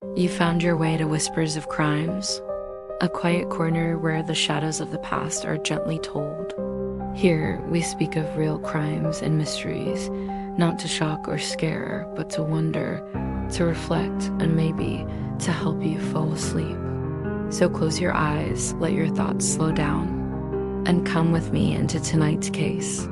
You found your way to Whispers of Crimes, a quiet corner where the shadows of the past are gently told. Here, we speak of real crimes and mysteries, not to shock or scare, but to wonder, to reflect, and maybe to help you fall asleep. So close your eyes, let your thoughts slow down, and come with me into tonight's case.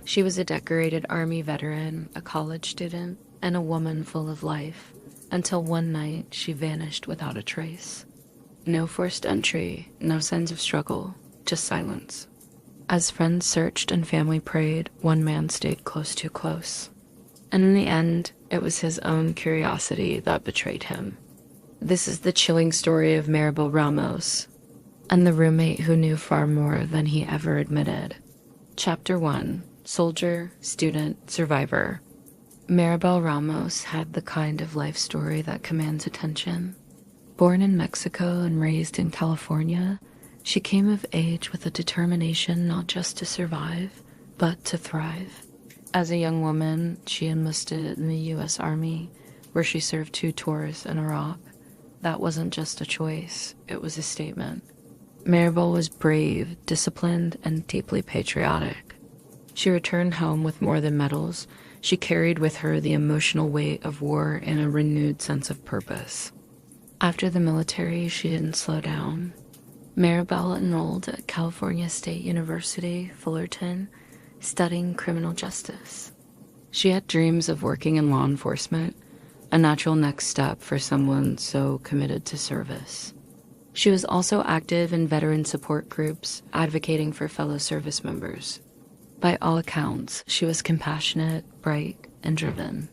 She was a decorated Army veteran, a college student, and a woman full of life, until one night she vanished without a trace. No forced entry, no signs of struggle, just silence. As friends searched and family prayed, one man stayed close too close. And in the end, it was his own curiosity that betrayed him. This is the chilling story of Maribel Ramos, and the roommate who knew far more than he ever admitted. Chapter 1. Soldier, student, survivor. Maribel Ramos had the kind of life story that commands attention. Born in Mexico and raised in California, she came of age with a determination not just to survive, but to thrive. As a young woman, she enlisted in the U.S. Army, where she served 2 tours in Iraq. That wasn't just a choice, it was a statement. Maribel was brave, disciplined, and deeply patriotic. She returned home with more than medals. She carried with her the emotional weight of war and a renewed sense of purpose. After the military, she didn't slow down. Maribel enrolled at California State University, Fullerton, studying criminal justice. She had dreams of working in law enforcement, a natural next step for someone so committed to service. She was also active in veteran support groups, advocating for fellow service members. By all accounts, she was compassionate, bright, and driven.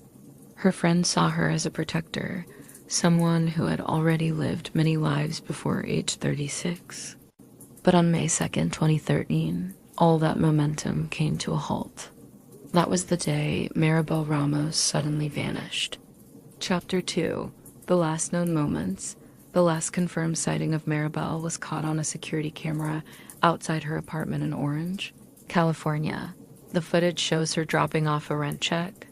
Her friends saw her as a protector, someone who had already lived many lives before age 36. But on May 2nd, 2013, all that momentum came to a halt. That was the day Maribel Ramos suddenly vanished. Chapter 2. The last known moments. The last confirmed sighting of Maribel was caught on a security camera outside her apartment in Orange, California. The footage shows her dropping off a rent check.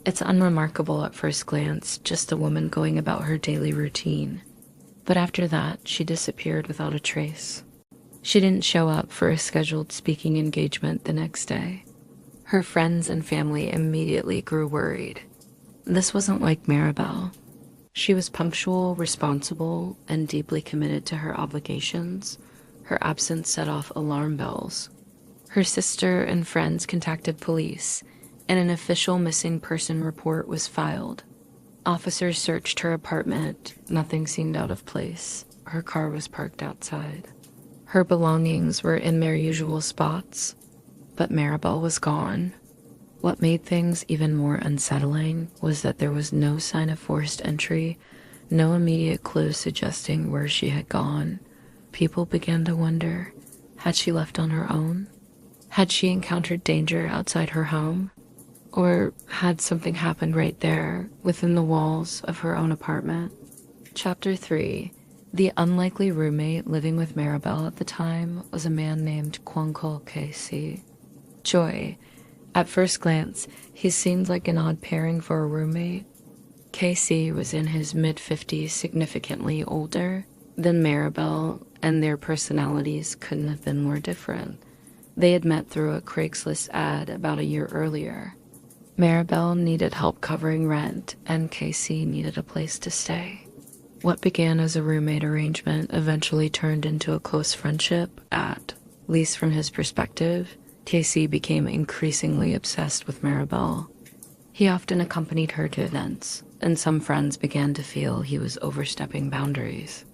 It's unremarkable at first glance, just a woman going about her daily routine. But after that, she disappeared without a trace. She didn't show up for a scheduled speaking engagement the next day. Her friends and family immediately grew worried. This wasn't like Maribel. She was punctual, responsible, and deeply committed to her obligations. Her absence set off alarm bells. Her sister and friends contacted police, and an official missing person report was filed. Officers searched her apartment. Nothing seemed out of place. Her car was parked outside. Her belongings were in their usual spots, but Maribel was gone. What made things even more unsettling was that there was no sign of forced entry, no immediate clue suggesting where she had gone. People began to wonder, had she left on her own? Had she encountered danger outside her home? Or had something happened right there, within the walls of her own apartment? Chapter 3. The unlikely roommate living with Maribel at the time was a man named Kwangko KC. Joy. At first glance, he seemed like an odd pairing for a roommate. KC was in his mid-50s, significantly older than Maribel, and their personalities couldn't have been more different. They had met through a Craigslist ad about a year earlier. Maribel needed help covering rent, and KC needed a place to stay. What began as a roommate arrangement eventually turned into a close friendship. At least from his perspective, KC became increasingly obsessed with Maribel. He often accompanied her to events, and some friends began to feel he was overstepping boundaries.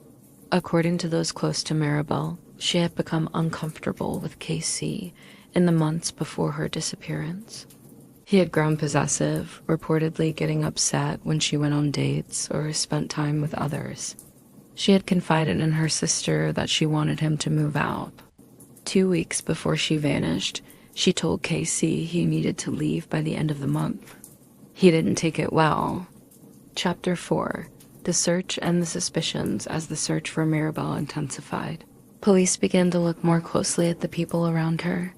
According to those close to Maribel, she had become uncomfortable with KC in the months before her disappearance. He had grown possessive, reportedly getting upset when she went on dates or spent time with others. She had confided in her sister that she wanted him to move out. 2 weeks before she vanished, she told KC he needed to leave by the end of the month. He didn't take it well. Chapter 4. The Search and the Suspicions as the search for Maribel intensified. Police began to look more closely at the people around her.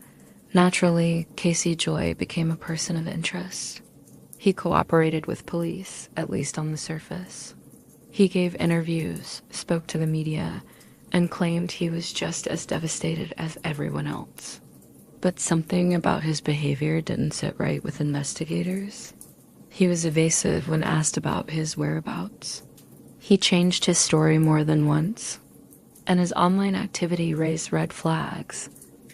Naturally, Casey Joy became a person of interest. He cooperated with police, at least on the surface. He gave interviews, spoke to the media, and claimed he was just as devastated as everyone else. But something about his behavior didn't sit right with investigators. He was evasive when asked about his whereabouts. He changed his story more than once, and his online activity raised red flags.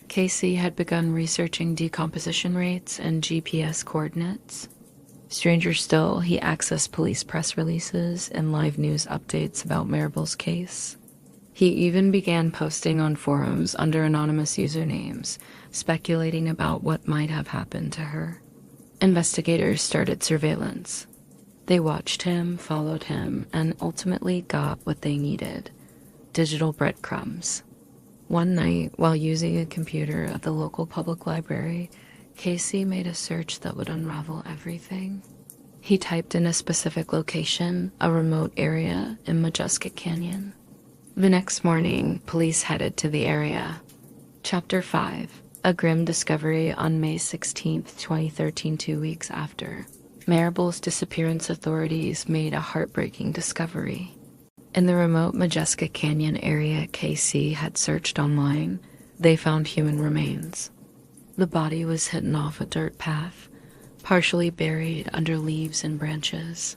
Casey had begun researching decomposition rates and GPS coordinates. Stranger still, he accessed police press releases and live news updates about Maribel's case. He even began posting on forums under anonymous usernames, speculating about what might have happened to her. Investigators started surveillance. They watched him, followed him, and ultimately got what they needed: digital breadcrumbs. One night, while using a computer at the local public library, Casey made a search that would unravel everything. He typed in a specific location, a remote area in Majestic Canyon. The next morning, police headed to the area. Chapter 5. A grim discovery on May 16, 2013, 2 weeks after Maribel's disappearance. Authorities made a heartbreaking discovery. In the remote Majestic Canyon area Casey had searched online, they found human remains. The body was hidden off a dirt path, partially buried under leaves and branches.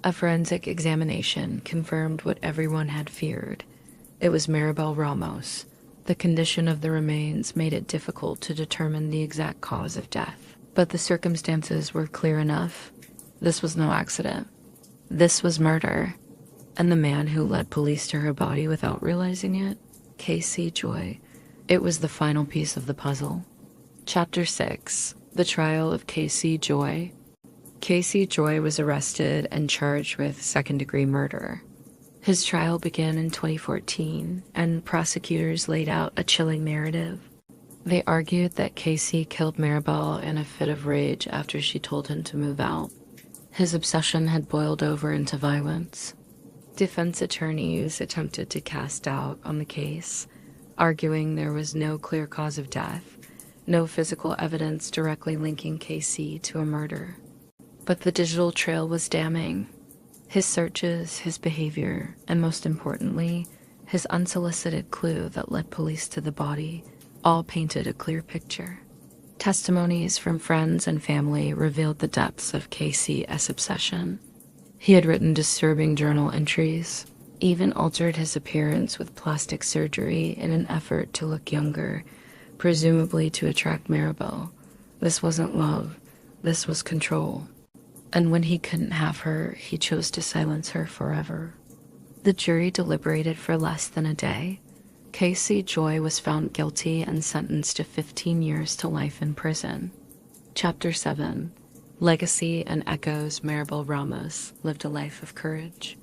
A forensic examination confirmed what everyone had feared. It was Maribel Ramos. The condition of the remains made it difficult to determine the exact cause of death, but the circumstances were clear enough. This was no accident. This was murder. And the man who led police to her body without realizing it, Casey Joy. It was the final piece of the puzzle. Chapter 6. The Trial of Casey Joy. Casey Joy was arrested and charged with second-degree murder. His trial began in 2014, and prosecutors laid out a chilling narrative. They argued that Casey killed Maribel in a fit of rage after she told him to move out. His obsession had boiled over into violence. Defense attorneys attempted to cast doubt on the case, arguing there was no clear cause of death, no physical evidence directly linking Casey to a murder. But the digital trail was damning. His searches, his behavior, and most importantly, his unsolicited clue that led police to the body, all painted a clear picture. Testimonies from friends and family revealed the depths of Casey's obsession. He had written disturbing journal entries, even altered his appearance with plastic surgery in an effort to look younger, presumably to attract Maribel. This wasn't love, this was control. And when he couldn't have her, he chose to silence her forever. The jury deliberated for less than a day. Casey Joy was found guilty and sentenced to 15 years to life in prison. Chapter 7. Legacy and Echoes. Maribel Ramos lived a life of courage.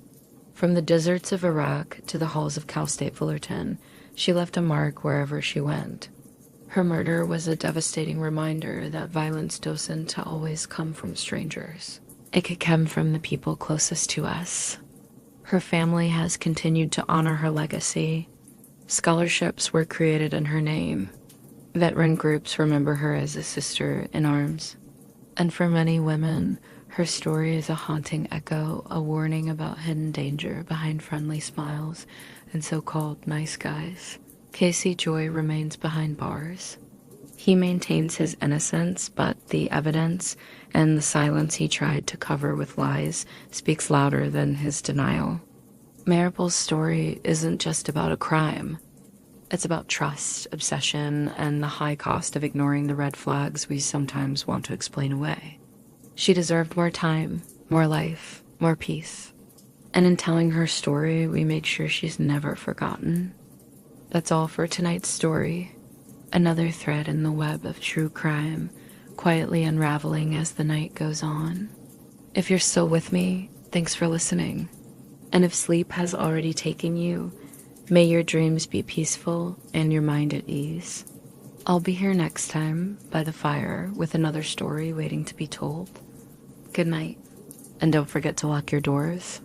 From the deserts of Iraq to the halls of Cal State Fullerton, she left a mark wherever she went. Her murder was a devastating reminder that violence doesn't always come from strangers. It could come from the people closest to us. Her family has continued to honor her legacy. Scholarships were created in her name. Veteran groups remember her as a sister in arms. And for many women, her story is a haunting echo, a warning about hidden danger behind friendly smiles and so-called nice guys. Casey Joy remains behind bars. He maintains his innocence, but the evidence and the silence he tried to cover with lies speaks louder than his denial. Maribel's story isn't just about a crime. It's about trust, obsession, and the high cost of ignoring the red flags we sometimes want to explain away. She deserved more time, more life, more peace. And in telling her story, we make sure she's never forgotten. That's all for tonight's story. Another thread in the web of true crime, quietly unraveling as the night goes on. If you're still with me, thanks for listening. And if sleep has already taken you, may your dreams be peaceful and your mind at ease. I'll be here next time by the fire with another story waiting to be told. Good night. And don't forget to lock your doors.